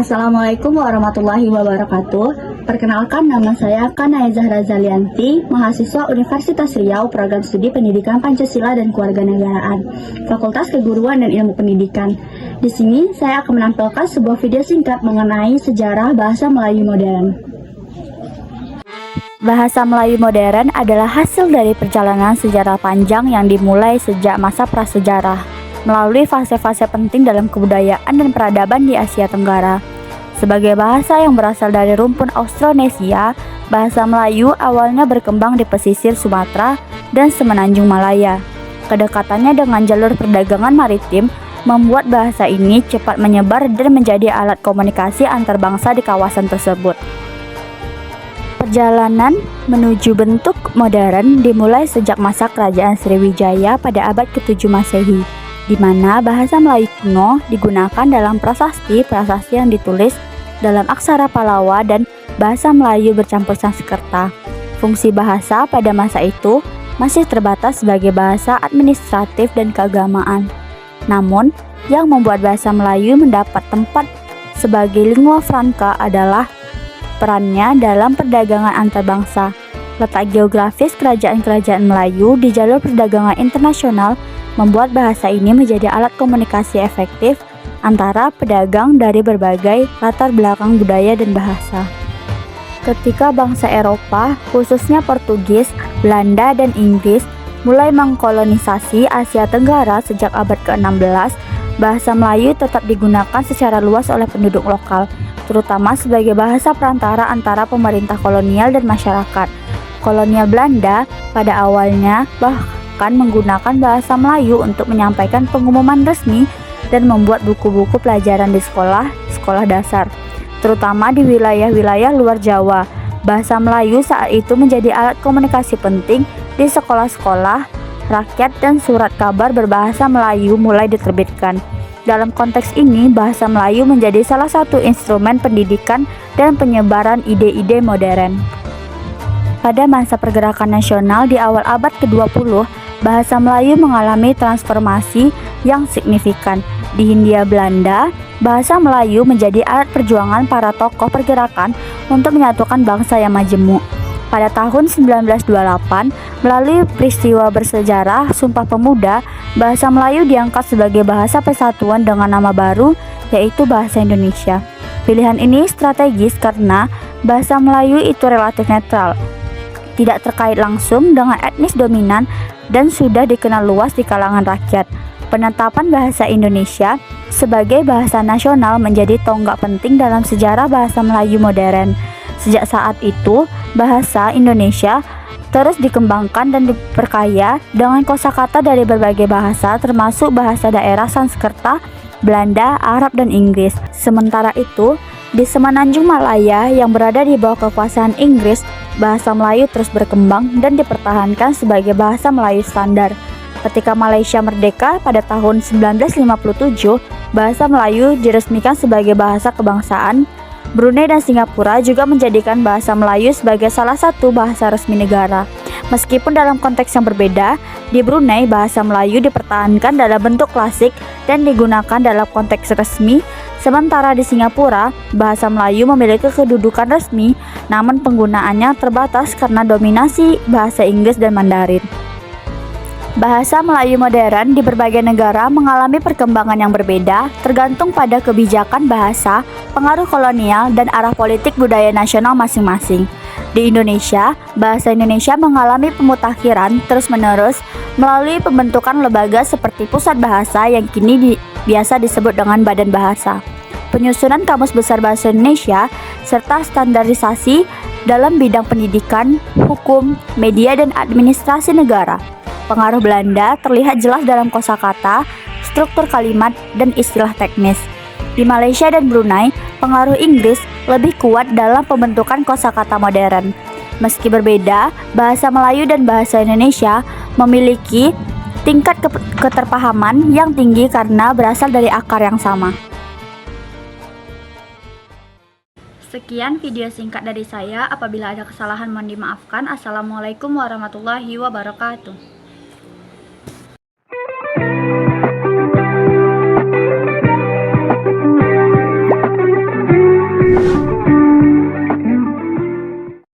Assalamualaikum warahmatullahi wabarakatuh. Perkenalkan, nama saya Kanaya Zahra Zalianti, mahasiswa Universitas Riau, Program Studi Pendidikan Pancasila dan Kewarganegaraan, Fakultas Keguruan dan Ilmu Pendidikan. Di sini saya akan menampilkan sebuah video singkat mengenai sejarah bahasa Melayu modern. Bahasa Melayu modern adalah hasil dari perjalanan sejarah panjang yang dimulai sejak masa prasejarah, melalui fase-fase penting dalam kebudayaan dan peradaban di Asia Tenggara. Sebagai bahasa yang berasal dari rumpun Austronesia, bahasa Melayu awalnya berkembang di pesisir Sumatera dan semenanjung Malaya. Kedekatannya dengan jalur perdagangan maritim membuat bahasa ini cepat menyebar dan menjadi alat komunikasi antar bangsa di kawasan tersebut. Perjalanan menuju bentuk modern dimulai sejak masa Kerajaan Sriwijaya pada abad ke-7 Masehi, di mana bahasa Melayu kuno digunakan dalam prasasti yang ditulis dalam aksara Palawa dan bahasa Melayu bercampur Sanskerta. Fungsi bahasa pada masa itu masih terbatas sebagai bahasa administratif dan keagamaan. Namun, yang membuat bahasa Melayu mendapat tempat sebagai lingua franca adalah perannya dalam perdagangan antar bangsa. Letak geografis kerajaan-kerajaan Melayu di jalur perdagangan internasional membuat bahasa ini menjadi alat komunikasi efektif antara pedagang dari berbagai latar belakang budaya dan bahasa. Ketika bangsa Eropa, khususnya Portugis, Belanda, dan Inggris, mulai mengkolonisasi Asia Tenggara sejak abad ke-16, bahasa Melayu tetap digunakan secara luas oleh penduduk lokal, terutama sebagai bahasa perantara antara pemerintah kolonial dan masyarakat. Kolonial Belanda pada awalnya bahkan menggunakan bahasa Melayu untuk menyampaikan pengumuman resmi dan membuat buku-buku pelajaran di sekolah dasar, terutama di wilayah-wilayah luar Jawa. Bahasa Melayu saat itu menjadi alat komunikasi penting di sekolah-sekolah rakyat dan surat kabar berbahasa Melayu mulai diterbitkan. Dalam konteks ini, bahasa Melayu menjadi salah satu instrumen pendidikan dan penyebaran ide-ide modern. Pada masa pergerakan nasional di awal abad ke-20, bahasa Melayu mengalami transformasi yang signifikan. Di Hindia Belanda, bahasa Melayu menjadi alat perjuangan para tokoh pergerakan untuk menyatukan bangsa yang majemuk. Pada tahun 1928, melalui peristiwa bersejarah Sumpah Pemuda, bahasa Melayu diangkat sebagai bahasa persatuan dengan nama baru, yaitu bahasa Indonesia. Pilihan ini strategis karena bahasa Melayu itu relatif netral, tidak terkait langsung dengan etnis dominan, dan sudah dikenal luas di kalangan rakyat. Penetapan bahasa Indonesia sebagai bahasa nasional menjadi tonggak penting dalam sejarah bahasa Melayu modern. Sejak saat itu, bahasa Indonesia terus dikembangkan dan diperkaya dengan kosakata dari berbagai bahasa, termasuk bahasa daerah Sanskerta, Belanda, Arab, dan Inggris. Sementara itu, di semenanjung Malaya yang berada di bawah kekuasaan Inggris, bahasa Melayu terus berkembang dan dipertahankan sebagai bahasa Melayu standar. Ketika Malaysia merdeka pada tahun 1957, bahasa Melayu diresmikan sebagai bahasa kebangsaan. Brunei dan Singapura juga menjadikan bahasa Melayu sebagai salah satu bahasa resmi negara. Meskipun dalam konteks yang berbeda, di Brunei bahasa Melayu dipertahankan dalam bentuk klasik dan digunakan dalam konteks resmi, sementara di Singapura bahasa Melayu memiliki kedudukan resmi, namun penggunaannya terbatas karena dominasi bahasa Inggris dan Mandarin. Bahasa Melayu modern di berbagai negara mengalami perkembangan yang berbeda, tergantung pada kebijakan bahasa, pengaruh kolonial, dan arah politik budaya nasional masing-masing. Di Indonesia, bahasa Indonesia mengalami pemutakhiran terus-menerus melalui pembentukan lembaga seperti Pusat Bahasa yang kini biasa disebut dengan Badan Bahasa, penyusunan Kamus Besar Bahasa Indonesia, serta standarisasi dalam bidang pendidikan, hukum, media, dan administrasi negara. Pengaruh Belanda terlihat jelas dalam kosakata, struktur kalimat, dan istilah teknis. Di Malaysia dan Brunei, pengaruh Inggris lebih kuat dalam pembentukan kosakata modern. Meski berbeda, bahasa Melayu dan bahasa Indonesia memiliki tingkat keterpahaman yang tinggi karena berasal dari akar yang sama. Sekian video singkat dari saya. Apabila ada kesalahan mohon dimaafkan. Assalamualaikum warahmatullahi wabarakatuh.